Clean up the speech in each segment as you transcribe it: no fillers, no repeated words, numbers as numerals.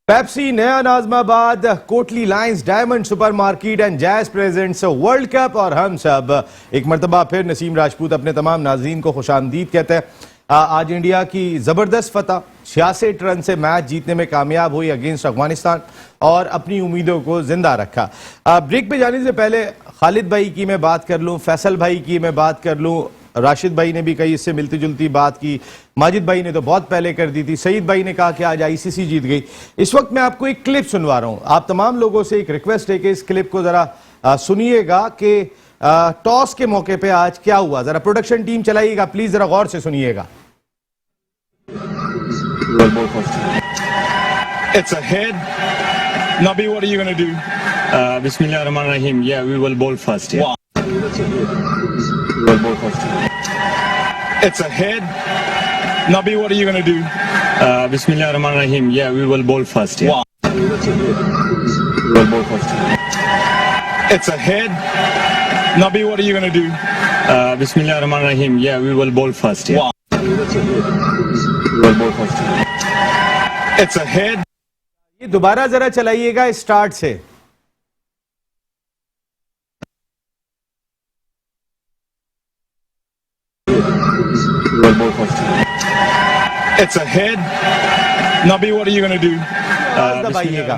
Pepsi, नया Najmabad, Kotli lines, diamond supermarket and jazz presents world cup और हम सब एक मरतबा फिर नसीम राजपूत अपने तमाम नाज़रीन को खुशामदीद कहते हैं। आज इंडिया की ज़बरदस्त फतह 66 रन से मैच जीतने में कामयाब हुई अगेंस्ट अफगानिस्तान और अपनी उम्मीदों को जिंदा रखा। ब्रेक पे जाने से पहले खालिद भाई की मैं बात कर लूँ, फैसल भाई की मैं बात कर लूँ, राशिद भाई ने भी कई इससे मिलती जुलती बात की, माजिद भाई ने तो बहुत पहले कर दी थी, सईद भाई ने कहा कि आज आईसीसी जीत गई। इस वक्त मैं आपको एक क्लिप सुनवा रहा हूं। आप तमाम लोगों से एक रिक्वेस्ट है कि इस क्लिप को जरा सुनिएगा कि टॉस के मौके पे आज क्या हुआ। जरा प्रोडक्शन टीम चलाइएगा, प्लीज जरा गौर से सुनिएगा। It's a head. Nabi, what are you going to do? Bismillahirrahmanirrahim. Yeah, we will bowl first. Yeah. Wow. We will bowl first. It's a head. Nabi, what are you going to do? Bismillahirrahmanirrahim. Yeah, we will bowl first. Yeah. Wow. We will bowl first. It's a head. Nabi, what are you going to do? Bismillahirrahmanirrahim. Yeah, we will bowl first. Yeah. Wow. We will bowl first. It's a head. ये दोबारा जरा चलाइएगा start से। We will bowl first. It's a head. Nabi, what are you going to do? दबाइएगा।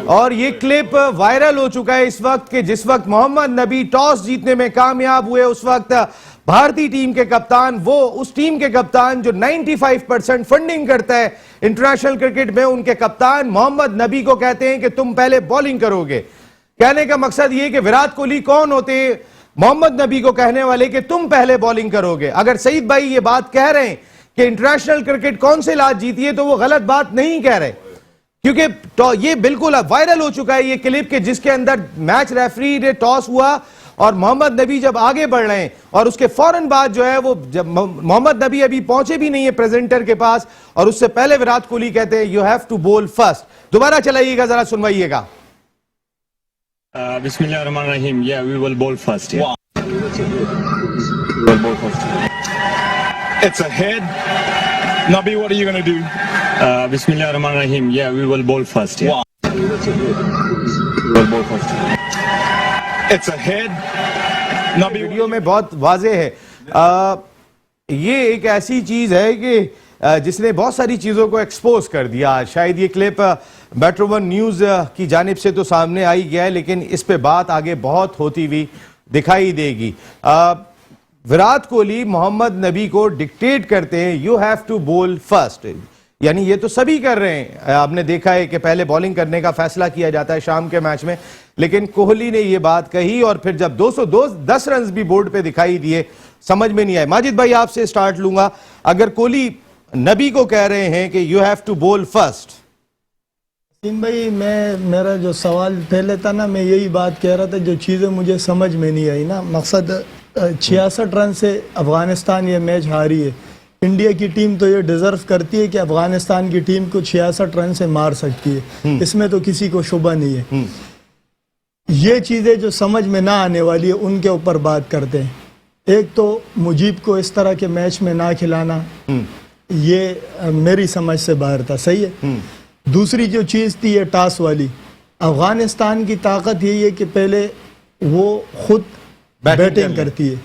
और ये clip viral हो चुका है इस वक्त के जिस वक्त मोहम्मद नबी टॉस जीतने में कामयाब हुए, उस वक्त भारतीय टीम के कप्तान, वो उस टीम के कप्तान जो 95% फंडिंग करता है इंटरनेशनल क्रिकेट में, उनके कप्तान मोहम्मद नबी को कहते हैं कि तुम पहले बॉलिंग करोगे। कहने का मकसद ये कि विराट कोहली कौन होते मोहम्मद नबी को कहने वाले कि तुम पहले बॉलिंग करोगे। अगर सईद भाई ये बात कह रहे हैं कि इंटरनेशनल क्रिकेट कौन से लात जीती है, तो वो गलत बात नहीं कह रहे, क्योंकि तो ये बिल्कुल वायरल हो चुका है ये क्लिप के जिसके अंदर मैच रेफरी ने टॉस हुआ और मोहम्मद नबी जब आगे बढ़ रहे हैं और उसके फौरन बाद जो है वो जब मोहम्मद नबी अभी पहुंचे भी नहीं है प्रेजेंटर के पास और उससे पहले विराट कोहली कहते हैं यू हैव टू बोल फर्स्ट। दोबारा चलाइएगा, जरा सुनवाइएगा। Bismillahirrahmanirrahim. Yeah, we will bowl first. Yeah. Wow. We will bowl first. It's a head. Nabi, what are you going to do? Bismillahirrahmanirrahim. Yeah, we will bowl first. Yeah. Wow. We will bowl first. It's a head. Nabi, video में बहुत वाजे है। ये एक ऐसी चीज है कि जिसने बहुत सारी चीजों को एक्सपोज कर दिया। शायद ये क्लिप मेट्रो वन न्यूज की जानिब से तो सामने आई गया है, लेकिन इस पे बात आगे बहुत होती हुई दिखाई देगी। विराट कोहली मोहम्मद नबी को डिक्टेट करते हैं यू हैव टू बोल फर्स्ट, यानी ये तो सभी कर रहे हैं। आपने देखा है कि पहले बॉलिंग करने का फैसला किया जाता है शाम के मैच में, लेकिन कोहली ने ये बात कही और फिर जब 210 रन भी बोर्ड पे दिखाई दिए, समझ में नहीं आए। माजिद भाई आपसे स्टार्ट लूंगा। अगर कोहली नबी को कह रहे हैं कि यू हैव टू बोल फर्स्ट। सिंह भाई, मेरा जो सवाल पहले था ना, मैं यही बात कह रहा था, जो चीज़ें मुझे समझ में नहीं आई ना। मकसद 66 रन से अफगानिस्तान ये मैच हारी है। इंडिया की टीम तो ये डिजर्व करती है कि अफगानिस्तान की टीम को 66 रन से मार सकती है, इसमें तो किसी को शुबा नहीं है। ये चीज़ें जो समझ में ना आने वाली है उनके ऊपर बात करते हैं। एक तो मुजीब को इस तरह के मैच में ना खिलाना, ये मेरी समझ से बाहर था, सही है। दूसरी जो चीज़ थी ये टॉस वाली, अफगानिस्तान की ताकत यही है कि पहले वो खुद बैटिंग करती है।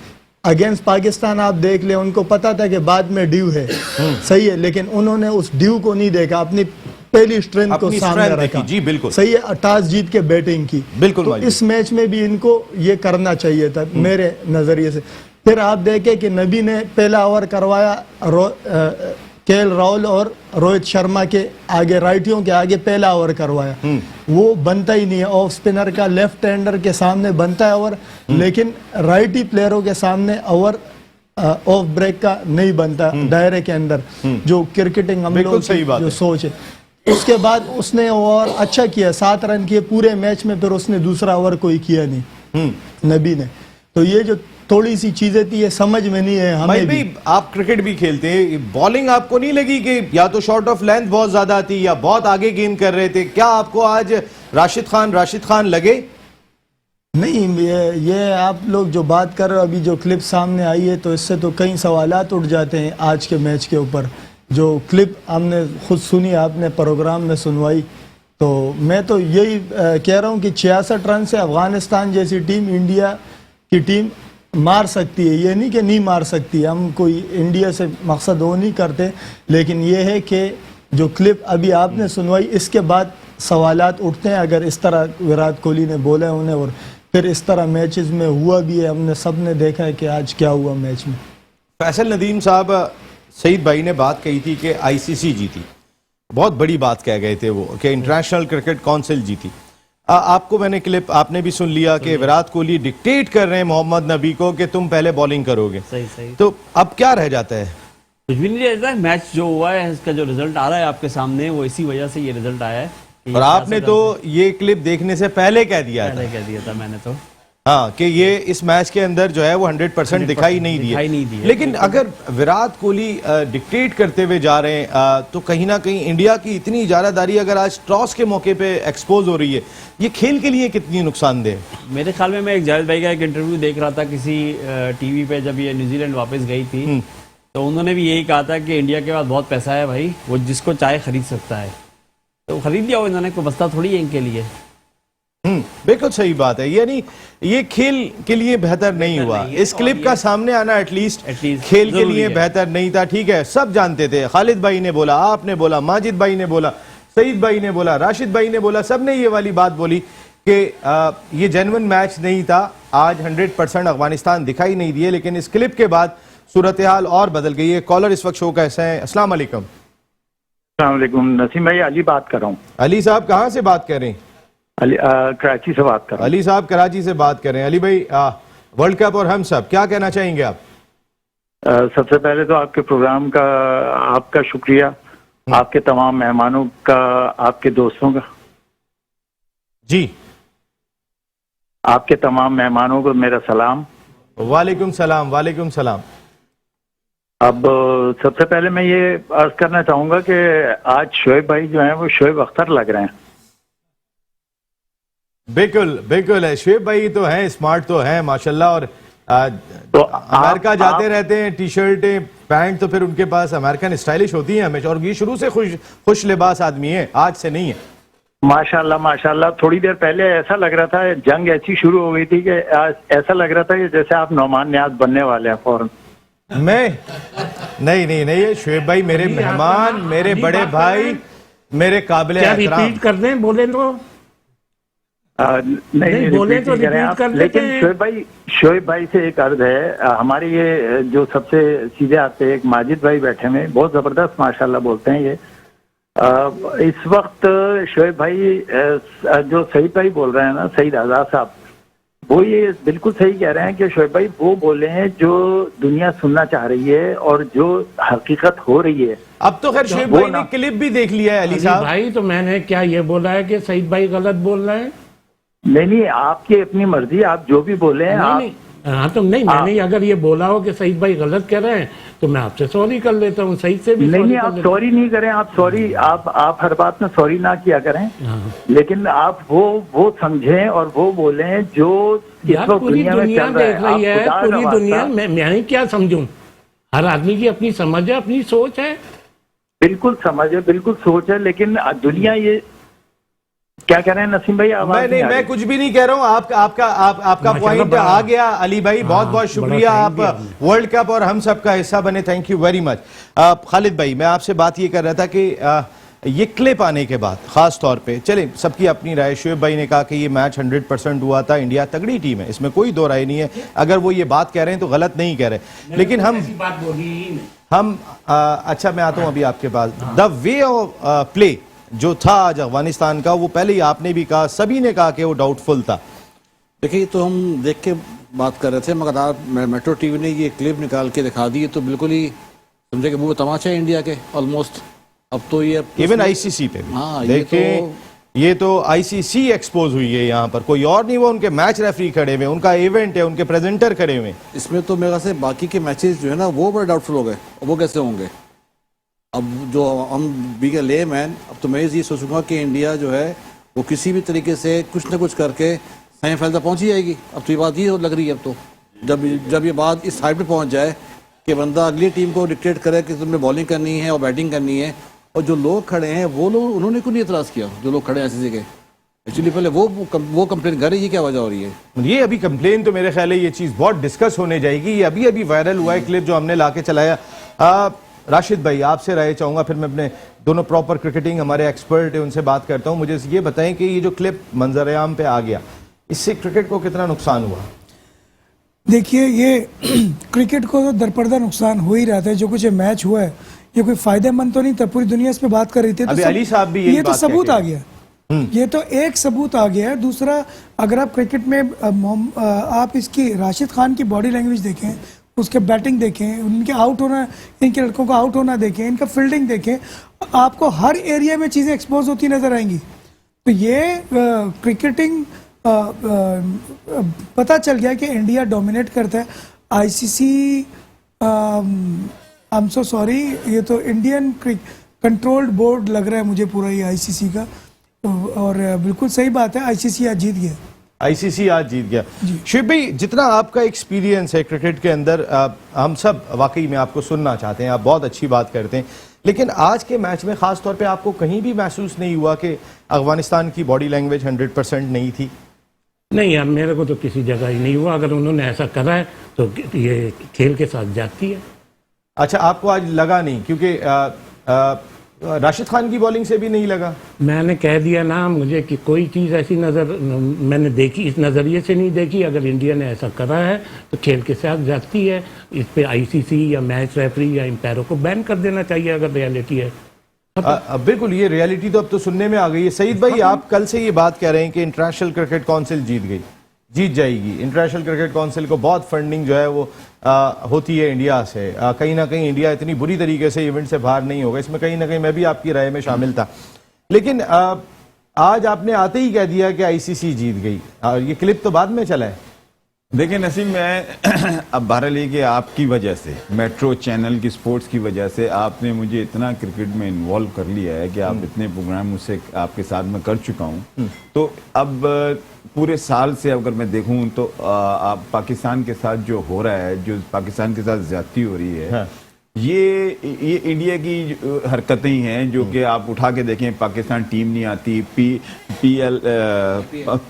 अगेंस्ट पाकिस्तान आप देख ले, उनको पता था कि बाद में ड्यू है, सही है, लेकिन उन्होंने उस ड्यू को नहीं देखा, अपनी पहली स्ट्रेंथ को सामने रखा। जी बिल्कुल सही है, टॉस जीत के बैटिंग की। बिल्कुल। तो इस मैच में भी इनको ये करना चाहिए था मेरे नजरिए से। फिर आप देखें कि नबी ने पहला ओवर करवाया केएल राहुल और रोहित शर्मा के आगे, राइटियों के आगे पहला ओवर करवाया, वो बनता ही नहीं है। ऑफ स्पिनर का लेफ्ट हैंडर के सामने बनता है ओवर, लेकिन राइटी प्लेयरों के सामने ओवर ऑफ ब्रेक का नहीं बनता दायरे के अंदर, जो क्रिकेटिंग हम लोग की जो सोच है। उसके बाद उसने ओवर अच्छा किया, 7 रन किए पूरे मैच में, फिर उसने दूसरा ओवर कोई किया नहीं नबी ने। तो ये जो थोड़ी सी चीजें थी ये समझ में नहीं है हमें भी। आप क्रिकेट भी खेलते हैं, बॉलिंग आपको नहीं लगी कि या तो शॉर्ट ऑफ लेंथ बहुत ज्यादा थी या बहुत आगे गेंद कर रहे थे? क्या आपको आज राशिद खान लगे? नहीं, ये आप लोग जो बात कर रहे हो, अभी जो क्लिप सामने आई है, तो इससे तो कई सवालात उठ जाते हैं आज के मैच के ऊपर। जो क्लिप हमने खुद सुनी, आपने प्रोग्राम में सुनवाई, तो मैं तो यही कह रहा हूँ कि 66 रन से अफगानिस्तान जैसी टीम इंडिया की टीम मार सकती है। ये नहीं कि नहीं मार सकती, हम कोई इंडिया से मकसद वो नहीं करते, लेकिन ये है कि जो क्लिप अभी आपने सुनवाई इसके बाद सवालात उठते हैं। अगर इस तरह विराट कोहली ने बोला है उन्हें और फिर इस तरह मैचेस में हुआ भी है, हमने सब ने देखा है कि आज क्या हुआ मैच में। फैसल नदीम साहब, सईद भाई ने बात कही थी कि आईसीसी जीती, बहुत बड़ी बात कह गए थे वो कि इंटरनेशनल क्रिकेट काउंसिल जीती। आपको मैंने क्लिप आपने भी सुन लिया कि विराट कोहली डिक्टेट कर रहे हैं मोहम्मद नबी को कि तुम पहले बॉलिंग करोगे। सही तो अब क्या रह जाता है? कुछ भी नहीं रहता है। मैच जो हुआ है इसका जो रिजल्ट आ रहा है आपके सामने, वो इसी वजह से ये रिजल्ट आया है। और आपने तो ये क्लिप देखने से पहले कह दिया था मैंने तो, हाँ, कि ये इस मैच के अंदर जो है वो 100% दिखाई नहीं दिया। लेकिन अगर विराट कोहली डिक्टेट करते हुए जा रहे हैं तो कहीं ना कहीं इंडिया की इतनी इजारादारी अगर आज टॉस के मौके पे एक्सपोज हो रही है, ये खेल के लिए कितनी नुकसानदेह है? मेरे ख्याल में मैं एक जावेद भाई का एक इंटरव्यू देख रहा था किसी टीवी पे, जब ये न्यूजीलैंड वापस गई थी तो उन्होंने भी यही कहा था कि इंडिया के पास बहुत पैसा है भाई, वो जिसको चाहे खरीद सकता है। तो खरीद लिया हो इन्होंने, कोई मसला थोड़ी है इनके लिए। बिल्कुल सही बात है। यानी ये खेल के लिए बेहतर नहीं हुआ, इस क्लिप का सामने आना एटलीस्ट खेल के लिए बेहतर नहीं था। ठीक है, सब जानते थे, खालिद भाई ने बोला, आपने बोला, माजिद भाई ने बोला, सईद भाई ने बोला, राशिद भाई ने बोला, सब ने ये वाली बात बोली कि ये जेन्युइन मैच नहीं था। आज 100% अफगानिस्तान दिखाई नहीं दिए, लेकिन इस क्लिप के बाद सूरत हाल और बदल गई है। कॉलर इस वक्त शो का ऐसा है। अस्सलाम वालेकुम। अस्सलाम वालेकुम, नसीम भाई, अली बात कर रहा हूँ। अली साहब कहाँ से बात कर रहे हैं? कराची से बात कर रहा हूँ। अली साहब कराची से बात कर रहे हैं। अली भाई, वर्ल्ड कप और हम सब, क्या कहना चाहेंगे आप? सबसे पहले तो आपके प्रोग्राम का आपका शुक्रिया, आपके तमाम मेहमानों का, आपके दोस्तों का जी, आपके तमाम मेहमानों को मेरा सलाम। वालेकुम सलाम। वालेकुम सलाम। अब सबसे पहले मैं ये अर्ज करना चाहूंगा कि आज शोएब भाई जो हैं वो शोएब अख्तर लग रहे हैं। बिल्कुल बिल्कुल है, शोएब भाई तो हैं, स्मार्ट तो हैं माशाल्लाह। और तो अमेरिका जाते रहते हैं, टी शर्टें पैंट तो फिर उनके पास अमेरिकन स्टाइलिश होती है हमेशा, और ये शुरू से खुश लिबास आदमी है, आज से नहीं है। माशाल्लाह माशाल्लाह। थोड़ी देर पहले ऐसा लग रहा था, जंग ऐसी शुरू हो गई थी कि ऐसा लग रहा था कि जैसे आप नौमान नियाज बनने वाले हैं फौरन। मैं नहीं, शोएब भाई मेरे मेहमान, मेरे बड़े भाई, मेरे काबिल एहतराम। रिपीट कर दें, बोले तो नहीं बोले तो रिपीट कर, लेकिन शोएब भाई से एक अर्ज है। हमारे ये जो सबसे सीधे आते हैं, एक माजिद भाई बैठे हुए, बहुत जबरदस्त माशाल्लाह बोलते हैं ये। इस वक्त शोएब भाई जो सईद भाई बोल रहे हैं ना, सईद आजाद साहब, वो ये बिल्कुल सही कह रहे हैं कि शोएब भाई वो बोले हैं जो दुनिया सुनना चाह रही है और जो हकीकत हो रही है। अब तो खैर शोएब भाई ने क्लिप भी देख लिया है अली साहब। भाई तो मैंने क्या ये बोला है कि सईद भाई गलत बोल रहे हैं? नहीं, आपकी अपनी मर्जी, आप जो भी बोले हैं। हाँ तो नहीं, मैंने अगर ये बोला हो कि सईद भाई गलत कह रहे हैं तो मैं आपसे सॉरी कर लेता हूँ, सईद से भी। नहीं, आप सॉरी नहीं करें, आप सॉरी आप हर बात में सॉरी ना किया करें। लेकिन आप वो समझें और वो बोलें जो पूरी दुनिया देख रही है, पूरी दुनिया। मैं क्या समझूं? हर आदमी की अपनी समझ है, अपनी सोच है। बिल्कुल समझ है, बिल्कुल सोच है, लेकिन दुनिया ये क्या कह रहे हैं नसीम भाई? मैं कुछ भी नहीं कह रहा हूँ। आपका पॉइंट आ गया अली भाई, बहुत बहुत शुक्रिया। आप वर्ल्ड कप और हम सब का हिस्सा बने, thank you very much. Khalid भाई, मैं आपसे बात ये कर रहा था कि ये क्लिप आने के बाद खास तौर पे, चले सबकी अपनी राय, शोएब भाई ने कहा कि ये मैच 100% हुआ था, इंडिया तगड़ी टीम है, इसमें कोई दो राय नहीं है। अगर वो ये बात कह रहे हैं तो गलत नहीं कह रहे, लेकिन हम अच्छा, मैं आता हूँ अभी आपके पास। द वे ऑफ प्ले जो था आज अफगानिस्तान का, वो पहले ही आपने भी कहा, सभी ने कहा कि वो डाउटफुल था। देखिए, तो हम देख के बात कर रहे थे, मगर आप मेट्रो टीवी ने ये क्लिप निकाल के दिखा दी, तो बिल्कुल ही समझे कि वो तमाशा है इंडिया के ऑलमोस्ट। अब तो ये इवन आईसीसी पे भी, हाँ, देखिए ये तो आईसीसी एक्सपोज हुई है यहाँ पर, कोई और नहीं, वो उनके मैच रेफरी खड़े हुए, उनका इवेंट है, उनके प्रेजेंटर खड़े हुए। इसमें तो मेरे से बाकी के मैचेस जो है ना वो बड़े डाउटफुल हो गए, वो कैसे होंगे? अब जो हम बीइंग ए लेमैन, अब तो मैं ये सोचूंगा कि इंडिया जो है वो किसी भी तरीके से कुछ ना कुछ करके सेमीफाइनल तक पहुंच ही जाएगी। अब तो ये बात ये लग रही है, अब तो जब ये बात इस साइड पे पहुंच जाए कि बंदा अगली टीम को डिक्टेट करे कि तुम्हें बॉलिंग करनी है और बैटिंग करनी है, और जो लोग खड़े हैं वो लोग, उन्होंने क्यों नहीं एतराज़ किया? जो लोग खड़े हैं ICC के, एक्चुअली पहले वो कंप्लेन कर रही है, ये क्या वजह हो रही है? ये अभी कंप्लेन तो मेरे ख्याल है ये चीज बहुत डिस्कस होने जाएगी। ये अभी अभी वायरल हुआ है क्लिप जो हमने लाके चलाया। राशिद भाई आपसे राय चाहूंगा, फिर मैं अपने दोनों प्रॉपर क्रिकेटिंग हमारे एक्सपर्ट है उनसे बात करता हूं। मुझे ये बताएं कि ये जो क्लिप मंजर-ए-आम पे आ गया, इससे क्रिकेट को कितना नुकसान हुआ? देखिए, ये क्रिकेट को तो दरपरदा नुकसान हो ही रहा था। जो कुछ ये मैच हुआ है ये कोई फायदेमंद तो नहीं था, पूरी दुनिया इस पे बात कर रही थी। अभी अली साहब भी ये तो सबूत आ गया, ये तो एक सबूत आ गया है। दूसरा, अगर आप क्रिकेट में आप इसकी राशिद खान की बॉडी लैंग्वेज देखें, उसके बैटिंग देखें, उनके आउट होना, इनके लड़कों का आउट होना देखें, इनका फील्डिंग देखें, आपको हर एरिया में चीज़ें एक्सपोज होती नजर आएंगी। तो ये क्रिकेटिंग पता चल गया कि इंडिया डोमिनेट करता है। ICC, I am so sorry, ये तो इंडियन कंट्रोल्ड बोर्ड लग रहा है मुझे पूरा ये ICC का। और बिल्कुल सही बात है, ICC आज जीत गया। ICC आज जीत गया। शिव भाई, जितना आपका एक्सपीरियंस है क्रिकेट के अंदर, हम सब वाकई में आपको सुनना चाहते हैं, आप बहुत अच्छी बात करते हैं, लेकिन आज के मैच में खास तौर पे आपको कहीं भी महसूस नहीं हुआ कि अफगानिस्तान की बॉडी लैंग्वेज 100% नहीं थी? नहीं, अब मेरे को तो किसी जगह ही नहीं हुआ। अगर उन्होंने ऐसा करा है तो ये खेल के साथ जाती है। अच्छा, आपको आज लगा नहीं? क्योंकि राशिद खान की बॉलिंग से भी नहीं लगा? मैंने कह दिया ना मुझे कि कोई चीज़ ऐसी मैंने देखी, इस नज़रिए से नहीं देखी। अगर इंडिया ने ऐसा करा है तो खेल के साथ जाती है। इस पे ICC या मैच रेफरी या एम्पायरों को बैन कर देना चाहिए अगर रियलिटी है। बिल्कुल, ये रियलिटी तो अब तो सुनने में आ गई है। सईद भाई, आप कल से ये बात कह रहे हैं कि इंटरनेशनल क्रिकेट काउंसिल जीत जाएगी। इंटरनेशनल क्रिकेट काउंसिल को बहुत फंडिंग जो है वो होती है इंडिया से। कहीं ना कहीं इंडिया इतनी बुरी तरीके से इवेंट से बाहर नहीं होगा, इसमें कहीं ना कहीं मैं भी आपकी राय में शामिल था। लेकिन आज आपने आते ही कह दिया कि ICC जीत गई, और ये क्लिप तो बाद में चला है। देखिए नसीम, मैं अब बहरहाल कि आपकी वजह से, मेट्रो चैनल की स्पोर्ट्स की वजह से आपने मुझे इतना क्रिकेट में इन्वॉल्व कर लिया है कि आप इतने प्रोग्राम मुझसे आपके साथ में कर चुका हूँ। तो अब पूरे साल से अगर मैं देखूं तो आप पाकिस्तान के साथ जो हो रहा है, जो पाकिस्तान के साथ ज्यादती हो रही है, हाँ। ये इंडिया की हरकतें ही हैं जो कि आप उठा के देखें। पाकिस्तान टीम नहीं आती,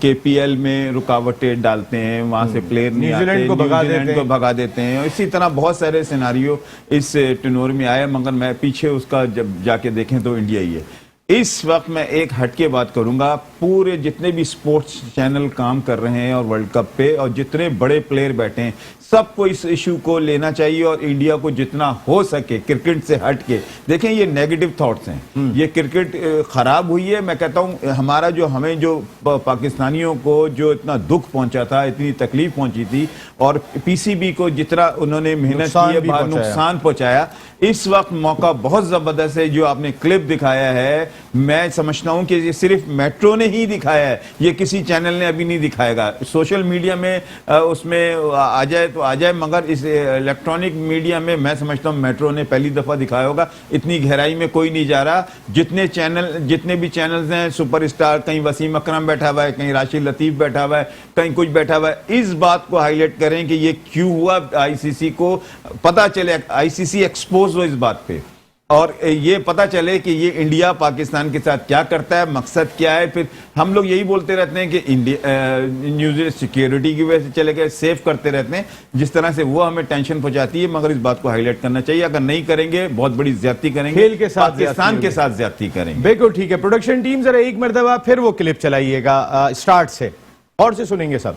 KPL में रुकावटें डालते हैं, वहां से प्लेयर नहीं आते, न्यूजीलैंड को भगा देते हैं। और इसी तरह बहुत सारे सिनारियो इस टेनोर में आए, मगर मैं पीछे उसका जब जाके देखें तो इंडिया ही है। इस वक्त मैं एक हटके बात करूंगा, पूरे जितने भी स्पोर्ट्स चैनल काम कर रहे हैं और वर्ल्ड कप पे, और जितने बड़े प्लेयर बैठे हैं, सबको इस इशू को लेना चाहिए और इंडिया को जितना हो सके क्रिकेट से हट के देखें। ये नेगेटिव थॉट्स हैं, ये क्रिकेट खराब हुई है। मैं कहता हूं हमारा जो, हमें जो पाकिस्तानियों को जो इतना दुख पहुंचा था, इतनी तकलीफ पहुंची थी, और PCB को जितना उन्होंने मेहनत की है, नुकसान पहुंचाया। इस वक्त मौका बहुत जबरदस्त है। जो आपने क्लिप दिखाया है, मैं समझता हूं कि ये सिर्फ मेट्रो ने ही दिखाया है, ये किसी चैनल ने अभी नहीं दिखाएगा। सोशल मीडिया में उसमें आ जाए तो आ जाए, मगर इस इलेक्ट्रॉनिक मीडिया में मैं समझता हूं मेट्रो ने पहली दफा दिखाया होगा। इतनी गहराई में कोई नहीं जा रहा। जितने भी चैनल्स हैं, सुपरस्टार, कहीं वसीम अकरम बैठा हुआ है, कहीं राशिद लतीफ बैठा हुआ है, कहीं कुछ बैठा हुआ है। इस बात को हाईलाइट करें कि ये क्यों हुआ, ICC को पता चले, ICC एक्सपोज हो इस बात पे, और ये पता चले कि ये इंडिया पाकिस्तान के साथ क्या करता है, मकसद क्या है। फिर हम लोग यही बोलते रहते हैं कि न्यूजीलैंड सिक्योरिटी की वजह से चले गए, सेफ करते रहते हैं, जिस तरह से वो हमें टेंशन पहुंचाती है। मगर इस बात को हाईलाइट करना चाहिए, अगर नहीं करेंगे बहुत बड़ी ज्यादती करेंगे, खेल के साथ, पाकिस्तान के साथ ज्यादती करेंगे। बिल्कुल ठीक है। प्रोडक्शन टीम जरा एक मरतबा फिर वो क्लिप चलाइएगा स्टार्ट से, और से सुनेंगे सब।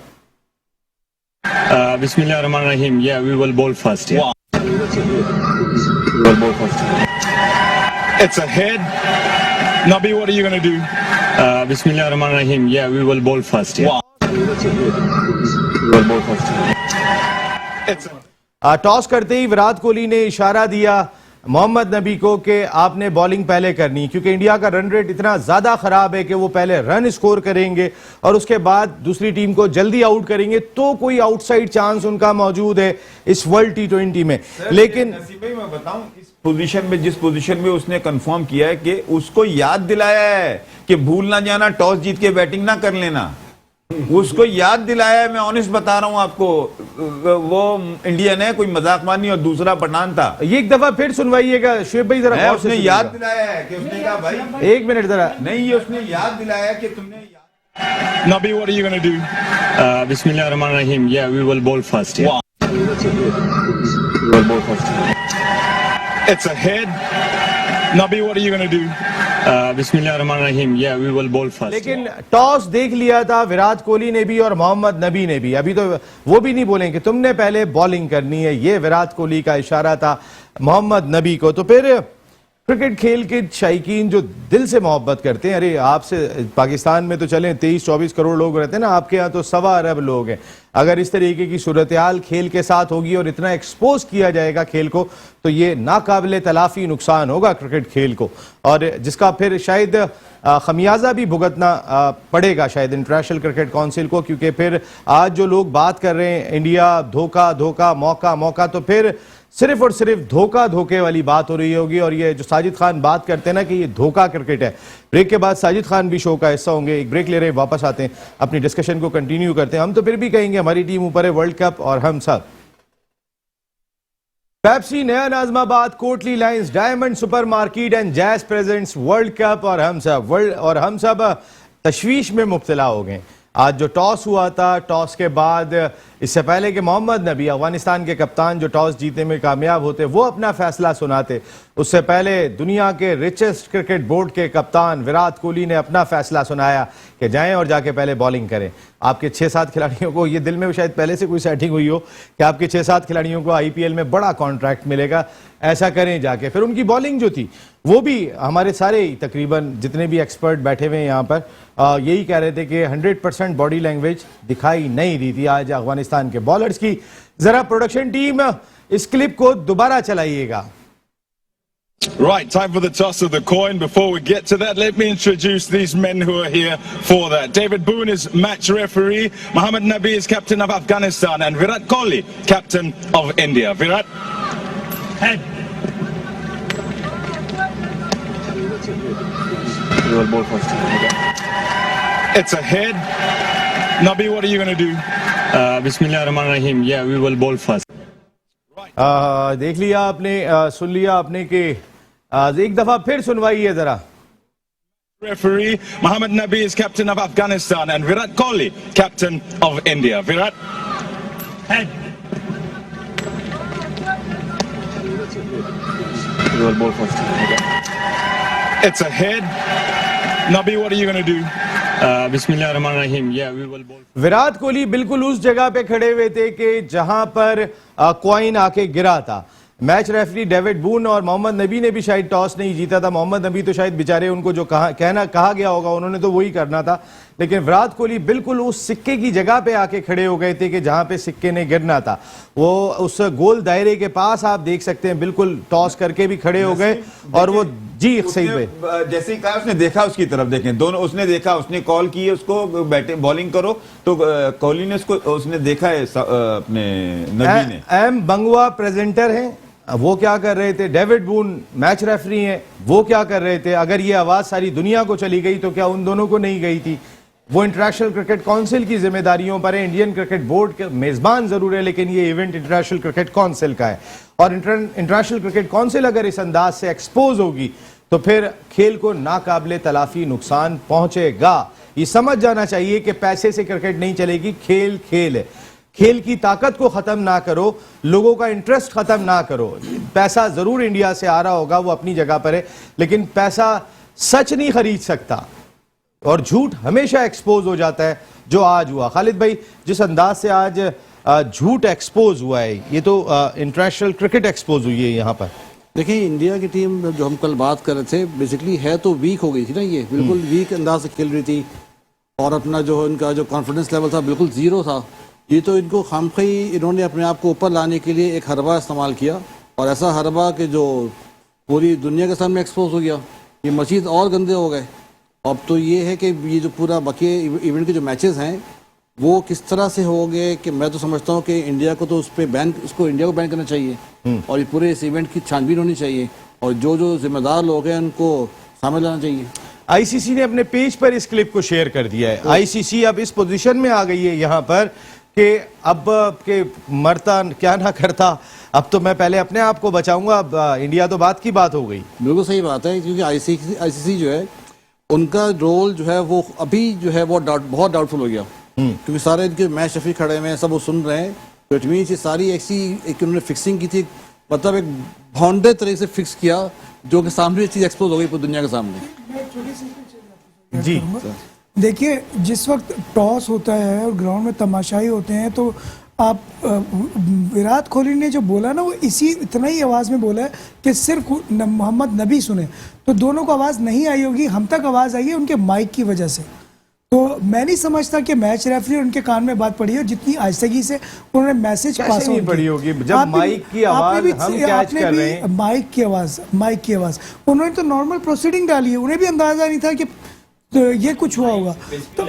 बिस्मिल्लाहिर्रहमानिर्रहीम, yeah, we will bowl first, yeah. We will bowl first. It's a head. Nabi, what are you going to do? Bismillahirrahmanirrahim, yeah, we will bowl first, yeah. We will bowl first. Toss करते ही विराट कोहली ने इशारा दिया मोहम्मद नबी को कि आपने bowling पहले करनी, क्योंकि इंडिया का रन रेट इतना ज्यादा खराब है कि वो पहले रन स्कोर करेंगे और उसके बाद दूसरी टीम को जल्दी आउट करेंगे, तो कोई आउटसाइड चांस उनका मौजूद है इस वर्ल्ड T20 में। लेकिन मैं बताऊं, इस पोजीशन में, जिस पोजीशन में उसने कंफर्म किया है कि उसको याद दिलाया है कि भूल ना जाना, टॉस जीत के बैटिंग ना कर लेना। उसको याद दिलाया है, मैं ऑनेस्ट बता रहा हूँ आपको, वो इंडियन है, कोई मजाक मानी, और दूसरा पठान था। ये एक दफा फिर सुनवाइएगा शुएब भाई जरा। उसने याद दिलाया है कि उसने कहा भाई, एक मिनट जरा, नहीं, ये उसने याद दिलाया कि तुमने Nabi, what are you going to do? Bismillahirrahmanirrahim. Yeah, we will bowl first. Yeah. We will bowl first. It's a head. Nabi, what are you going to do? Bismillahirrahmanirrahim. Yeah, we will bowl first. लेकिन toss देख लिया था विराट कोहली ने भी और मोहम्मद नबी ने भी, अभी तो वो भी नहीं बोले कि तुमने पहले बॉलिंग करनी है, ये विराट कोहली का इशारा था मोहम्मद नबी को। तो फिर क्रिकेट खेल के शायकीन जो दिल से मोहब्बत करते हैं, अरे आपसे पाकिस्तान में तो चलें 23-24 करोड़ लोग रहते हैं ना, आपके यहाँ तो 1.25 अरब लोग हैं। अगर इस तरीके की सूरत हाल खेल के साथ होगी और इतना एक्सपोज किया जाएगा खेल को, तो ये नाकाबिले तलाफी नुकसान होगा क्रिकेट खेल को, और जिसका फिर शायद खमियाजा भी भुगतना पड़ेगा शायद इंटरनेशनल क्रिकेट काउंसिल को, क्योंकि फिर आज जो लोग बात कर रहे हैं इंडिया धोखा धोखा मौका मौका, तो फिर सिर्फ और सिर्फ धोखा धोखे वाली बात हो रही होगी। और ये जो साजिद खान बात करते हैं ना कि ये धोखा क्रिकेट है, ब्रेक के बाद साजिद खान भी शो का हिस्सा होंगे। एक ब्रेक ले रहे हैं, वापस आते हैं, अपनी डिस्कशन को कंटिन्यू करते हैं। हम तो फिर भी कहेंगे हमारी टीम ऊपर है, वर्ल्ड कप और हम सब। पेप्सी, नया Najmabad, Kotli lines, diamond super market and jazz presents world cup और हम सब तशवीश में मुब्तला हो गए। आज जो टॉस हुआ था, टॉस के बाद इससे पहले कि मोहम्मद नबी अफगानिस्तान के कप्तान जो टॉस जीतने में कामयाब होते वो अपना फैसला सुनाते, उससे पहले दुनिया के रिचेस्ट क्रिकेट बोर्ड के कप्तान विराट कोहली ने अपना फैसला सुनाया कि जाएं और जाके पहले बॉलिंग करें। आपके 6-7 खिलाड़ियों को, ये दिल में शायद पहले से कोई सेटिंग हुई हो कि आपके 6-7 खिलाड़ियों को IPL में बड़ा कॉन्ट्रैक्ट मिलेगा, ऐसा करें जाके। फिर उनकी बॉलिंग जो थी वो भी, हमारे सारे तकरीबन जितने भी एक्सपर्ट बैठे हुए हैं यहाँ पर यही कह रहे थे कि 100% बॉडी लैंग्वेज दिखाई नहीं दी थी आज अफगानिस्तान के बॉलर्स की। जरा प्रोडक्शन टीम इस क्लिप को दोबारा चलाइएगा। Right, time for the toss of the coin. Before we get to that, let me introduce these men who are here for that. David Boone is match referee, Mohammad Nabi is captain of Afghanistan, and Virat Kohli, captain of India. Virat? Head. We will bowl first. It's a head. Nabi, what are you going to do? Bismillahirrahmanirrahim. Yeah, we will bowl first. देख लिया आपने, सुन लिया आपने कि एक दफा फिर सुनवाइए जरा। Referee, Mohammad Nabi is captain of Afghanistan, and Virat Kohli, captain of India. Virat? Head. We will bowl first. It's a head. Nabi, what are you going to do? Bismillahirrahmanirrahim. Yeah, we will bowl. Virat Kohli बिल्कुल उस जगह पे खड़े हुए थे कि जहां पर कॉइन आके गिरा था। मैच रेफरी डेविड बून और मोहम्मद नबी ने भी शायद टॉस नहीं जीता था। मोहम्मद नबी तो शायद बेचारे, उनको जो कहा गया होगा उन्होंने तो वही करना था, लेकिन विराट कोहली बिल्कुल उस सिक्के की जगह पे आके खड़े हो गए थे कि जहां पे सिक्के ने गिरना था। वो उस गोल दायरे के पास आप देख सकते हैं, बिल्कुल टॉस करके भी खड़े हो गए और वो जी सही पे जैसे ही कहा उसने देखा उसकी तरफ, देखें दोनों, उसने देखा, उसने कॉल की है उसको बैटिंग बॉलिंग करो, तो कोहली ने उसने देखा है अपने नबी ने। एम बंगवा प्रेजेंटर हैं, वो क्या कर रहे थे? डेविड बून मैच रेफरी हैं, वो क्या कर रहे थे? अगर ये आवाज सारी दुनिया को चली गई तो क्या उन दोनों को नहीं गई थी? वो इंटरनेशनल क्रिकेट काउंसिल की जिम्मेदारियों पर है। इंडियन क्रिकेट बोर्ड के मेजबान जरूर है, लेकिन ये इवेंट इंटरनेशनल क्रिकेट काउंसिल का है, और इंटरनेशनल क्रिकेट काउंसिल अगर इस अंदाज से एक्सपोज होगी तो फिर खेल को नाकाबिले तलाफी नुकसान पहुंचेगा। ये समझ जाना चाहिए कि पैसे से क्रिकेट नहीं चलेगी, खेल खेल है। खेल की ताकत को खत्म ना करो, लोगों का इंटरेस्ट खत्म ना करो। पैसा जरूर इंडिया से आ रहा होगा, वो अपनी जगह पर है, लेकिन पैसा सच नहीं खरीद सकता और झूठ हमेशा एक्सपोज हो जाता है, जो आज हुआ। खालिद भाई, जिस अंदाज से आज झूठ एक्सपोज हुआ है, ये तो इंटरनेशनल क्रिकेट एक्सपोज हुई है यहाँ पर। देखिए, इंडिया की टीम जो हम कल बात कर रहे थे, बेसिकली है तो वीक हो गई थी ना, ये बिल्कुल वीक अंदाज से खेल रही थी, और अपना जो इनका जो कॉन्फिडेंस लेवल था बिल्कुल जीरो था। ये तो इनको खामखी इन्होंने अपने आप को ऊपर लाने के लिए एक हरबा इस्तेमाल किया, और ऐसा हरबा कि जो पूरी दुनिया के सामने एक्सपोज हो गया। ये मजीद और गंदे हो गए। अब तो ये है कि ये जो पूरा बाकी इवेंट के जो मैचेस हैं वो किस तरह से हो गए कि मैं तो समझता हूँ कि इंडिया को तो उस पर बैन, उसको इंडिया को बैन करना चाहिए, और ये पूरे इस इवेंट की छानबीन होनी चाहिए, और जो जो जिम्मेदार लोग हैं उनको शामिल लाना चाहिए। आईसीसी ने अपने पेज पर इस क्लिप को शेयर कर दिया है। आईसीसी अब इस पोजीशन में आ गई है यहाँ पर कि अब के मरता क्या ना करता, अब तो मैं पहले अपने आप को बचाऊंगा, अब इंडिया तो बात की बात हो गई। बिल्कुल सही बात है, क्योंकि आईसीसी जो है उनका रोल जो है वो अभी जो है वो बहुत डाउटफुल हो गया, क्योंकि सारे इनके मैच रेफरी खड़े हुए हैं, सब वो सुन रहे हैं। तो इट मीन्स ये सारी ऐसी एक उन्होंने फिक्सिंग की थी, मतलब एक बाउंड्री तरीके से फिक्स किया, जो कि सामने ये चीज़ एक्सपोज हो गई पूरी दुनिया के सामने। जी देखिए, जिस वक्त टॉस होता है और ग्राउंड में तमाशाई होते हैं, तो आप विराट कोहली ने जो बोला ना, वो इसी इतना ही आवाज़ में बोला है कि सिर्फ मोहम्मद नबी सुने, तो दोनों को आवाज़ नहीं आई होगी, हम तक आवाज़ आई है उनके माइक की वजह से। तो मैं नहीं समझता कि मैच रेफरी उनके कान में बात पड़ी हो, जितनी आहिस्तगी से उन्होंने मैसेज पास नहीं पड़ी होगी जब माइक की आवाज हम कैच कर रहे हैं। माइक की आवाज़ उन्होंने तो नॉर्मल प्रोसीडिंग डाली है, उन्हें भी अंदाजा नहीं था कि तो ये कुछ हुआ होगा। तो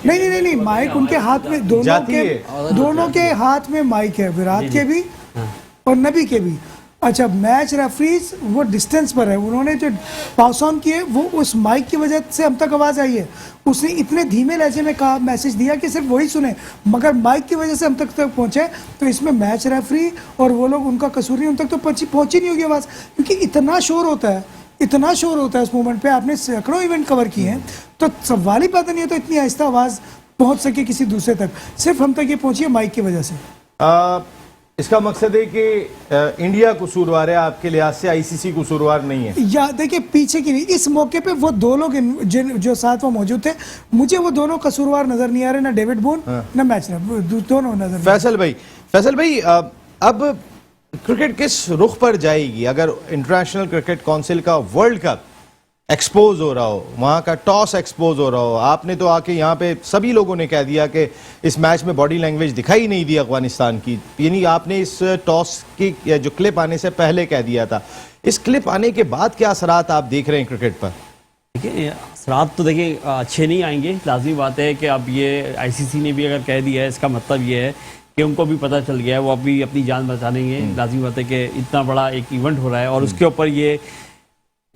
नहीं, माइक उनके हाथ में, दोनों के हाथ में माइक है, विराट के भी और नबी के भी। अच्छा, मैच रेफरीज वो डिस्टेंस पर है, उन्होंने जो पास ऑन किए वो उस माइक की वजह से हम तक आवाज़ आई है। उसने इतने धीमे लहजे में कहा, मैसेज दिया कि सिर्फ वही सुने, मगर माइक की वजह से हम तक पहुंचे। तो इसमें मैच रेफरी और वो लोग, उनका कसूर नहीं, उन तक तो पहुंची नहीं होगी आवाज़, क्योंकि इतना शोर होता है उस मोमेंट पे। आपने सैकड़ों इवेंट कवर किए हैं, तो सवाल ही पता नहीं है तो इतनी आहिस्ता आवाज़ पहुंच सके किसी दूसरे तक, सिर्फ हम तक ये पहुंची है माइक की वजह से। इसका मकसद है कि इंडिया कसूरवार है आपके लिहाज से, आईसीसी कसूरवार नहीं है। या देखिए, पीछे की नहीं, इस मौके पे वो दो लोग जो साथ वो मौजूद थे, मुझे वो दोनों कसूरवार नजर नहीं आ रहे, ना डेविड बून ना मैच दोनों नजर। फैसल भाई अब क्रिकेट किस रुख पर जाएगी? अगर इंटरनेशनल क्रिकेट काउंसिल का वर्ल्ड कप एक्सपोज हो रहा हो, वहाँ का टॉस एक्सपोज हो रहा हो, आपने तो आके यहाँ पे सभी लोगों ने कह दिया कि इस मैच में बॉडी लैंग्वेज दिखाई नहीं दी अफगानिस्तान की, यानी आपने इस टॉस की जो क्लिप आने से पहले कह दिया था, इस क्लिप आने के बाद क्या असरात आप देख रहे हैं क्रिकेट पर? देखिए, असरात तो देखिए अच्छे नहीं आएंगे, लाजमी बात है कि अब ये आईसीसी ने भी अगर कह दिया है, इसका मतलब ये है कि उनको भी पता चल गया है, वो अभी अपनी जान बचानेंगे। लाजमी बात है कि इतना बड़ा एक इवेंट हो रहा है और उसके ऊपर ये,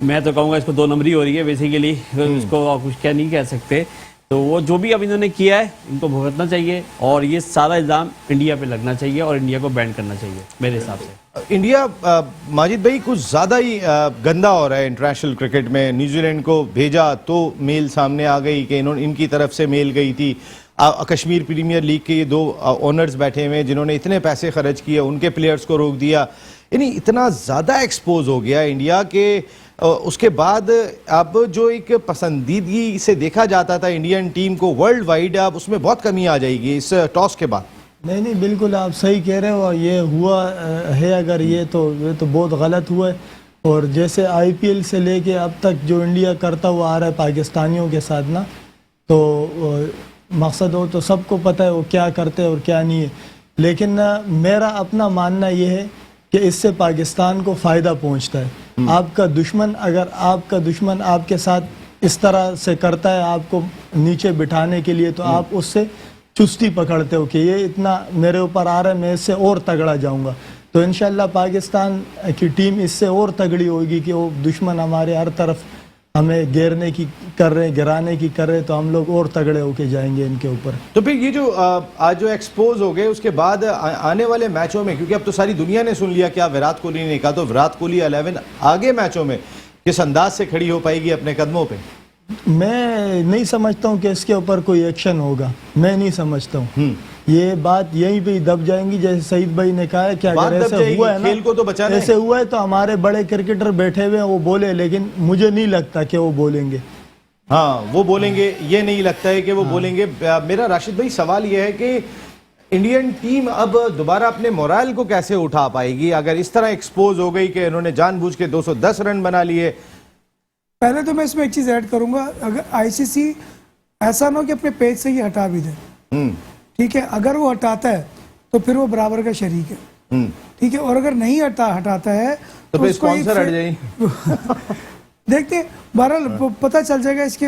मैं तो कहूँगा इसको 2 नंबरी हो रही है बेसिकली, इसको कुछ क्या नहीं कह सकते। तो वो जो भी अब इन्होंने किया है, इनको भुगतना चाहिए और ये सारा इल्ज़ाम इंडिया पे लगना चाहिए और इंडिया को बैन करना चाहिए मेरे हिसाब से। इंडिया माजिद भाई कुछ ज़्यादा ही गंदा हो रहा है इंटरनेशनल क्रिकेट में। न्यूजीलैंड को भेजा तो मेल सामने आ गई कि इनकी तरफ से मेल गई थी। कश्मीर प्रीमियर लीग के ये 2 ओनर्स बैठे हुए हैं जिन्होंने इतने पैसे खर्च किए, उनके प्लेयर्स को रोक दिया। यानी इतना ज़्यादा एक्सपोज हो गया इंडिया के उसके बाद अब जो एक पसंदीदगी से देखा जाता था इंडियन टीम को वर्ल्ड वाइड, अब उसमें बहुत कमी आ जाएगी इस टॉस के बाद। नहीं, बिल्कुल आप सही कह रहे हो। ये हुआ है, अगर ये तो बहुत गलत हुआ है। और जैसे आईपीएल से लेके अब तक जो इंडिया करता हुआ आ रहा है पाकिस्तानियों के साथ ना, तो मकसद हो तो सबको पता है वो क्या करते हैं और क्या नहीं है। लेकिन मेरा अपना मानना ये है कि इससे पाकिस्तान को फ़ायदा पहुंचता है। आपका दुश्मन, अगर आपका दुश्मन आपके साथ इस तरह से करता है आपको नीचे बिठाने के लिए, तो आप उससे चुस्ती पकड़ते हो कि ये इतना मेरे ऊपर आ रहा है, मैं इससे और तगड़ा जाऊंगा। तो इंशाल्लाह पाकिस्तान की टीम इससे और तगड़ी होगी कि वो दुश्मन हमारे हर तरफ हमें घेरने की कर रहे, गिराने की कर रहे, तो हम लोग और तगड़े होके जाएंगे इनके ऊपर। तो फिर ये जो आज जो एक्सपोज हो गए, उसके बाद आने वाले मैचों में, क्योंकि अब तो सारी दुनिया ने सुन लिया क्या विराट कोहली ने कहा, तो विराट कोहली 11 आगे मैचों में किस अंदाज से खड़ी हो पाएगी अपने कदमों पे? मैं नहीं समझता हूँ कि इसके ऊपर कोई एक्शन होगा, मैं नहीं समझता हूँ। ये बात यहीं पे दब जाएंगी, जैसे सईद भाई ने कहा है कि अगर ऐसे हुआ है ना, खेल को तो बचाना है। ऐसे हुआ है तो हमारे बड़े क्रिकेटर बैठे हुए हैं, वो बोले, लेकिन मुझे नहीं लगता कि वो बोलेंगे। हाँ, वो बोलेंगे, ये नहीं लगता है कि वो बोलेंगे। मेरा राशिद भाई सवाल ये है कि इंडियन टीम अब दोबारा अपने मोराल को कैसे उठा पाएगी अगर इस तरह एक्सपोज हो गई कि इन्होंने जानबूझ के 210 रन बना लिए? पहले तो मैं इसमें एक चीज ऐड करूंगा, अगर आईसीसी ऐसा ना हो कि अपने पेज से ही हटा भी दे, ठीक है, अगर वो हटाता है तो फिर वो बराबर का शरीक है, ठीक है, और अगर नहीं हटाता है तो फिर स्पॉन्सर हट जाएगी। देखते हैं, बहरहाल पता चल जाएगा इसके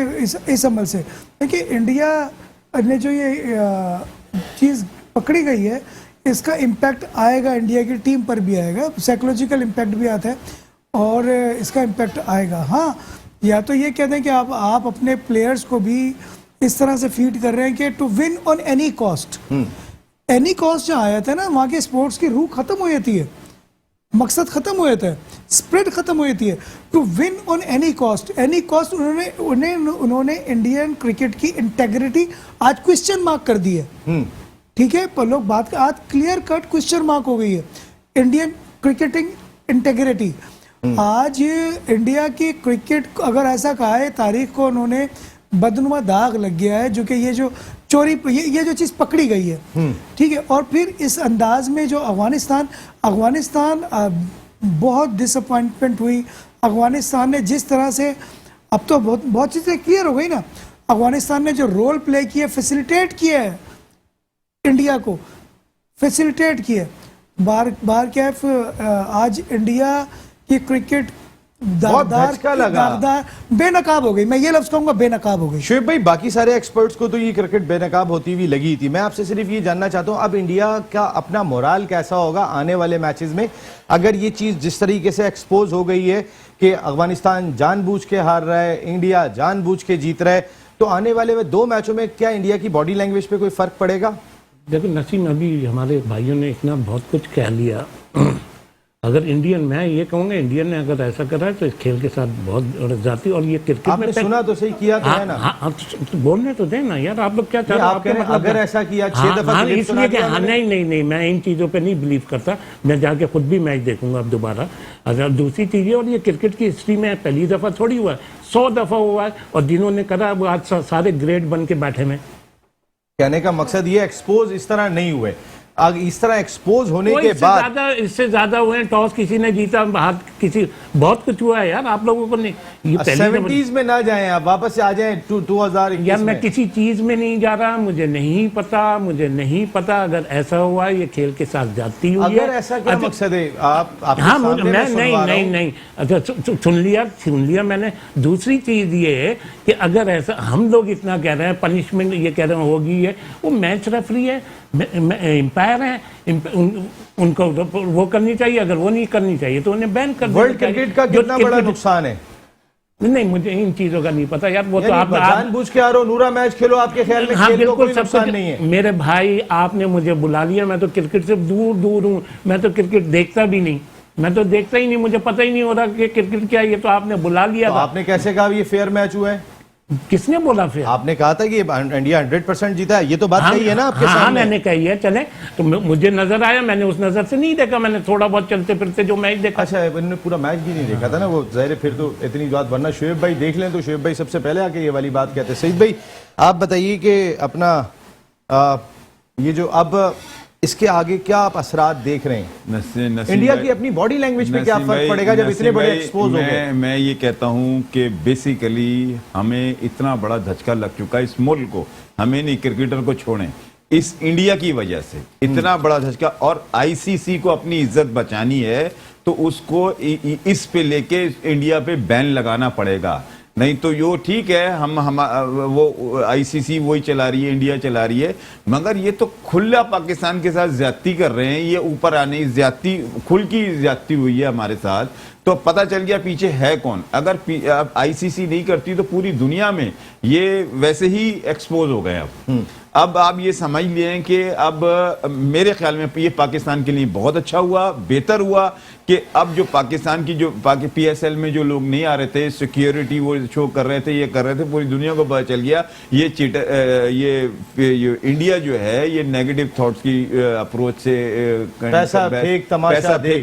इस अमल से। देखिए, इंडिया ने जो ये चीज़ पकड़ी गई है, इसका इम्पैक्ट आएगा, इंडिया की टीम पर भी आएगा, साइकोलॉजिकल इम्पैक्ट भी आता है और इसका इम्पैक्ट आएगा। हाँ, या तो ये कहते हैं कि आप अपने प्लेयर्स को भी इस तरह से फीड कर रहे हैं कि to win on any cost. Any cost जो आया था ना, वहाँ के स्पोर्ट्स की रूह खत्म हो जाती है, मकसद खत्म हो जाता है, स्प्रिट खत्म हो जाती है। To win on any cost, any cost उन्होंने इंडियन क्रिकेट की इंटेग्रिटी आज क्वेश्चन मार्क कर दी है। ठीक है, पर लोग बात आज क्लियर कट क्वेश्चन मार्क हो गई है इंडियन क्रिकेटिंग इंटेग्रिटी। आज इंडिया की क्रिकेट, अगर ऐसा कहा है तारीख को उन्होंने बदनुमा दाग लग गया है, जो कि ये जो चोरी ये जो चीज़ पकड़ी गई है, ठीक है। और फिर इस अंदाज में जो अफगानिस्तान बहुत डिसअपॉइंटमेंट हुई। अफगानिस्तान ने जिस तरह से, अब तो बहुत चीज़ें क्लियर हो गई ना, अफगानिस्तान ने जो रोल प्ले किया, फैसिलिटेट किया है इंडिया को, फैसिलिटेट किया। बार कैफ आज इंडिया की क्रिकेट दागदार बेनकाब हो गई। मैं ये लफ्ज कहूंगा, बेनकाब हो गई। शुएब भाई, बाकी सारे एक्सपर्ट्स को तो ये क्रिकेट बेनकाब होती हुई लगी थी। मैं आपसे सिर्फ ये जानना चाहता हूं, अब इंडिया का अपना मोराल कैसा होगा आने वाले मैचेस में, अगर ये चीज जिस तरीके से एक्सपोज हो गई है कि अफगानिस्तान जानबूझ के हार रहा है, इंडिया जानबूझ के जीत रहा है, तो आने वाले में 2 मैचों में क्या इंडिया की बॉडी लैंग्वेज पे कोई फर्क पड़ेगा? देखो नसीम, अभी हमारे भाइयों ने इतना बहुत कुछ कह लिया। अगर इंडियन, मैं ये कहूँगा इंडियन ने अगर ऐसा करा है तो इस खेल के साथ बहुत जाती। और ये क्रिकेट आपने में सुना तो सही, किया तो है ना। हाँ, तो बोलने तो देना यार, आप लोग क्या चाहते हो? आप कह रहे हैं अगर ऐसा किया 6 दफा इसलिए कि नहीं, मैं इन चीज़ों पे नहीं बिलीव करता। मैं जाके खुद भी मैच देखूंगा अब दोबारा। अगर दूसरी चीज़ें, और ये क्रिकेट की हिस्ट्री में पहली दफ़ा थोड़ी हुआ है, 100 दफ़ा हुआ है, और जिन्होंने करा वो आज सारे ग्रेड बन के बैठे में। कहने का मकसद ये एक्सपोज इस तरह नहीं हुए, इस तरह एक्सपोज होने के बाद इससे ज्यादा हुए। टॉस किसी ने जीता, बाहर किसी, बहुत कुछ हुआ है यार। आप लोगों को नहीं, ये 70s में ना जाएं, आप वापस से आ जाएं 2021 यार। मैं किसी चीज में नहीं जा रहा, मुझे नहीं पता। अगर ऐसा हुआ, ये खेल के साथ जाती हुई है, अगर ऐसा क्या मकसद है? आप हाँ, मैं नहीं। अच्छा, सुन लिया मैंने। दूसरी चीज ये है कि अगर ऐसा हम लोग इतना कह रहे हैं, पनिशमेंट ये कह रहे हैं होगी, है वो मैच रेफरी है, एम्पायर है, उनको वो करनी चाहिए। अगर वो नहीं करनी चाहिए तो उन्हें बैन कर देना चाहिए। वर्ल्ड क्रिकेट का कितना बड़ा नुकसान है? नहीं, मुझे इन चीजों का नहीं पता यार। वो तो आप जानबूझ के आ रहे हो, नूरा मैच खेलो, आपके ख्याल में हाँ, बिल्कुल कोई नुकसान नहीं है? मेरे भाई, आपने मुझे बुला लिया, मैं तो क्रिकेट से दूर हूँ। मैं तो क्रिकेट देखता भी नहीं, मैं तो देखता ही नहीं, मुझे पता ही नहीं हो रहा कि क्रिकेट क्या है। ये तो आपने बुला लिया। तो आपने कैसे कहा ये फेयर मैच हुआ है? किसने बोला फिर? आपने कहा था कि इंडिया 100% जीता है, ये तो बात कही है ना आपके सामने। हाँ, मैंने कही है। चले, तो मुझे नजर आया, मैंने उस नजर से नहीं देखा, मैंने थोड़ा बहुत चलते फिरते जो मैच देखा। अच्छा, इन्होंने पूरा मैच भी नहीं देखा था ना, वो ज़ाहिर है फिर तो इतनी बात। वरना शुएब भाई देख लें तो शुएब भाई सबसे पहले आके ये वाली बात कहते हैं। सईद भाई, आप बताइए कि अपना ये जो अब इसके आगे क्या आप असरात देख रहे हैं? इंडिया की अपनी बॉडी लैंग्वेज पे क्या फर्क पड़ेगा जब इतने बड़े एक्सपोज हो गए? मैं ये कहता हूं कि बेसिकली हमें इतना बड़ा धचका लग चुका है इस मुल्क को, हमें नहीं क्रिकेटर को छोड़ें, इस इंडिया की वजह से इतना बड़ा धचका। और आईसीसी को अपनी इज्जत बचानी है तो उसको इस पे लेके इंडिया पे बैन लगाना पड़ेगा। नहीं तो यो ठीक है, हम वो आईसीसी वही चला रही है, इंडिया चला रही है, मगर ये तो खुला पाकिस्तान के साथ ज्यादती कर रहे हैं। ये ऊपर आने ज्यादती, खुल की ज्यादती हुई है हमारे साथ, तो पता चल गया पीछे है कौन। अगर आईसीसी नहीं करती तो पूरी दुनिया में ये वैसे ही एक्सपोज हो गए। अब आप ये समझ लें कि अब मेरे ख्याल में ये पाकिस्तान के लिए बहुत अच्छा हुआ, बेहतर हुआ कि अब जो पाकिस्तान की जो पीएसएल में जो लोग नहीं आ रहे थे, सिक्योरिटी वो शो कर रहे थे, ये कर रहे थे, पूरी दुनिया को पता चल गया ये चीटर, ये इंडिया जो है ये नेगेटिव थॉट्स की अप्रोच से पैसा देख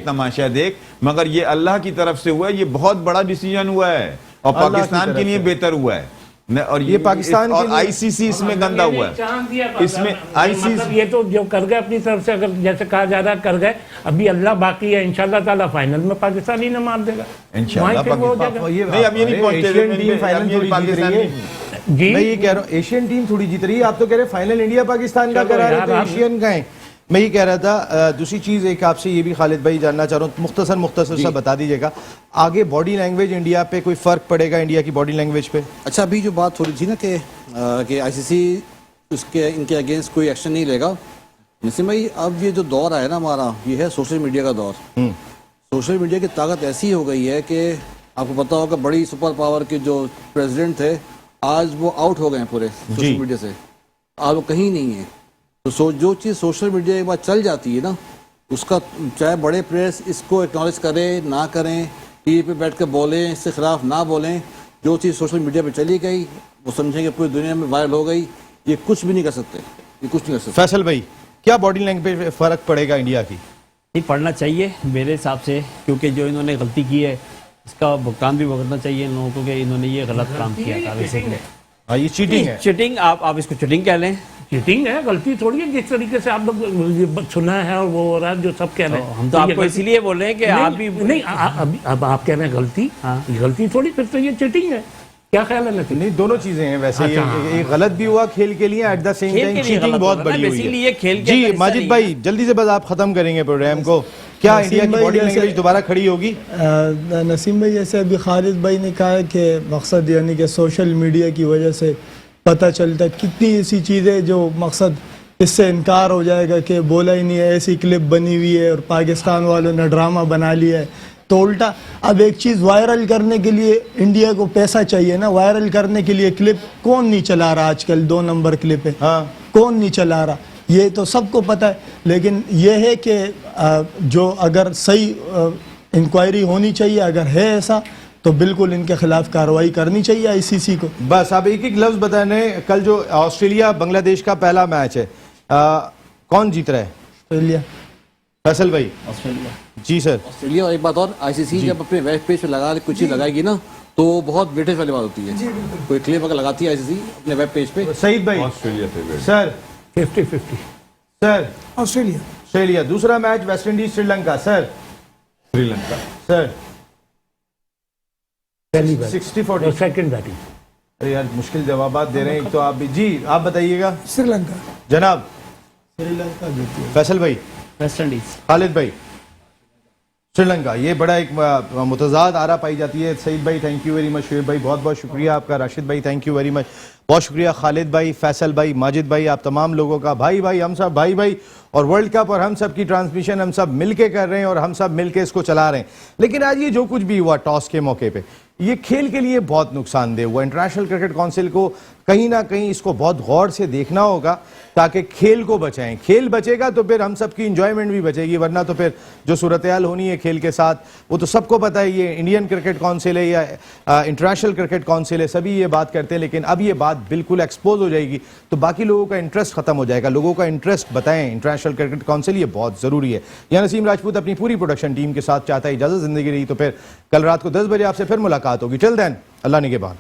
तमाशा देख, मगर ये अल्लाह की तरफ से हुआ है। ये बहुत बड़ा डिसीजन हुआ है और पाकिस्तान के लिए बेहतर हुआ है। और ये पाकिस्तान और आईसीसी इसमें गंदा हुआ है। इसमें आईसीसी ये तो जो कर गए अपनी तरफ से, अगर जैसे कहा जा रहा कर गए, अभी अल्लाह बाकी है। इंशाल्लाह ताला फाइनल में पाकिस्तान ही न मार देगा इंशाल्लाह। नहीं, अब ये नहीं पहुंचे, जी मैं ये कह रहा हूँ एशियन टीम थोड़ी जीत रही है, आप तो कह रहे फाइनल इंडिया पाकिस्तान का करा रहे थे, एशियन का है। मैं ये कह रहा था दूसरी चीज़ एक आपसे ये भी खालिद भाई जानना चाह रहा हूँ, मुख्तसर सा बता दीजिएगा, आगे बॉडी लैंग्वेज इंडिया पे कोई फ़र्क पड़ेगा इंडिया की बॉडी लैंग्वेज पे? अच्छा, अभी जो बात हो रही थी ना कि आईसीसी उसके इनके अगेंस्ट कोई एक्शन नहीं लेगा, नसीम भाई अब ये जो दौर है ना हमारा, ये है सोशल मीडिया का दौर। सोशल मीडिया की ताकत ऐसी हो गई है कि आपको पता होगा बड़ी सुपर पावर के जो प्रेसिडेंट थे आज वो आउट हो गए हैं पूरे सोशल मीडिया से, आज वो कहीं नहीं है। तो जो चीज़ सोशल मीडिया एक बार चल जाती है ना, उसका चाहे बड़े प्रेस इसको एक्नॉलेज करें ना करें, टीवी पे बैठ कर बोलें, इसके खिलाफ ना बोलें, जो चीज़ सोशल मीडिया पे चली गई वो समझेंगे पूरी दुनिया में वायरल हो गई, ये कुछ भी नहीं कर सकते, ये कुछ नहीं कर सकते। फैसल भाई, क्या बॉडी लैंग्वेज पे फर्क पड़ेगा इंडिया की? नहीं पढ़ना चाहिए मेरे हिसाब से, क्योंकि जो इन्होंने गलती की है इसका भुगतान भी भुगतना चाहिए इन लोगों को कि इन्होंने ये गलत काम किया था बेसिकली। हाँ, ये चीटिंग है। चीटिंग आप इसको चीटिंग कह लें। चीटिंग है, गलती थोड़ी है। जिस तरीके से आप लोग सुना है और वो हो रहा है जो सब कह रहे हैं, हम तो आपको इसीलिए बोल रहे हैं कि आप भी नहीं, अब आप कह रहे हैं गलती, ये गलती थोड़ी, फिर तो ये चीटिंग है। क्या ख्याल है? नहीं, दोनों चीजें हैं वैसे। ये गलत भी हुआ खेल के लिए, at the same time cheating बहुत बड़ी हुई है। जी माजिद भाई, जल्दी से बस आप खत्म करेंगे प्रोग्राम को। क्या इंडिया की बॉडी लैंग्वेज दोबारा खड़ी होगी? नसीम भाई, जैसे अभी खालिद भाई ने कहा कि मकसद यानी कि सोशल मीडिया की वजह से पता चलता है कितनी ऐसी चीज़ें जो मकसद इससे इनकार हो जाएगा कि बोला ही नहीं है, ऐसी क्लिप बनी हुई है और पाकिस्तान वालों ने ड्रामा बना लिया है। तो उल्टा अब एक चीज़ वायरल करने के लिए इंडिया को पैसा चाहिए ना, वायरल करने के लिए क्लिप कौन नहीं चला रहा आजकल? 2 नंबर क्लिप है, हाँ, कौन नहीं चला रहा, ये तो सबको पता है। लेकिन यह है कि जो अगर सही इंक्वायरी होनी चाहिए, अगर है ऐसा तो बिल्कुल इनके खिलाफ कार्रवाई करनी चाहिए आईसीसी को। बस अब एक लफ्ज बताने, कल जो ऑस्ट्रेलिया बांग्लादेश का पहला मैच है, कौन जीत रहा है? ऑस्ट्रेलिया। फैसल भाई? ऑस्ट्रेलिया। जी सर। ऑस्ट्रेलिया। और एक बात और, आईसीसी जब अपने वेब पेज पे लगा कुछ चीज लगाएगी ना तो बहुत वेटेज वाली बात होती है। कोई क्लिप अगर लगाती है आईसीसी अपने वेब पेज पे। सईद भाई? Australia favourite sir? 50-50 sir? Australia. Australia. दूसरा match West Indies Sri Lanka, sir? Sri Lanka. Sir? 60-40 second batting. अरे यार मुश्किल जवाब दे रहे हैं तो आप भी। जी आप बताइएगा। श्रीलंका। जनाब? श्रीलंका जीती है। फैसल भाई? West Indies. खालिद भाई? श्रीलंका। ये बड़ा एक मुतजाद आरा पाई जाती है। सईद भाई thank you very much, Shoaib भाई बहुत बहुत शुक्रिया आपका, राशिद भाई थैंक यू वेरी मच, बहुत शुक्रिया, खालिद भाई, फैसल भाई, माजिद भाई, आप तमाम लोगों का। भाई भाई हम सब भाई भाई, और वर्ल्ड कप और हम सब की ट्रांसमिशन हम सब मिलके कर रहे हैं और हम सब मिलके इसको चला रहे हैं। लेकिन आज ये जो कुछ भी हुआ टॉस के मौके पे, ये खेल के लिए बहुत नुकसानदेह हुआ। इंटरनेशनल क्रिकेट काउंसिल को कहीं ना कहीं इसको बहुत गौर से देखना होगा ताकि खेल को बचाएं। खेल बचेगा तो फिर हम सब की इंजॉयमेंट भी बचेगी, वरना तो फिर जो सूरत हाल होनी है खेल के साथ वो तो सबको पता है। ये इंडियन क्रिकेट काउंसिल है या इंटरनेशनल क्रिकेट काउंसिल है, सभी ये बात करते हैं, लेकिन अब ये बात बिल्कुल एक्सपोज हो जाएगी तो बाकी लोगों का इंटरेस्ट खत्म हो जाएगा। लोगों का इंटरेस्ट बताएं इंटरनेशनल क्रिकेट काउंसिल, ये बहुत ज़रूरी है। यहाँ नसीम राजपूत अपनी पूरी प्रोडक्शन टीम के साथ चाहता है इजाज़त, ज़िंदगी रही तो फिर कल रात को 10 बजे आपसे फिर मुलाकात होगी। टिल देन अल्लाह निगहबान।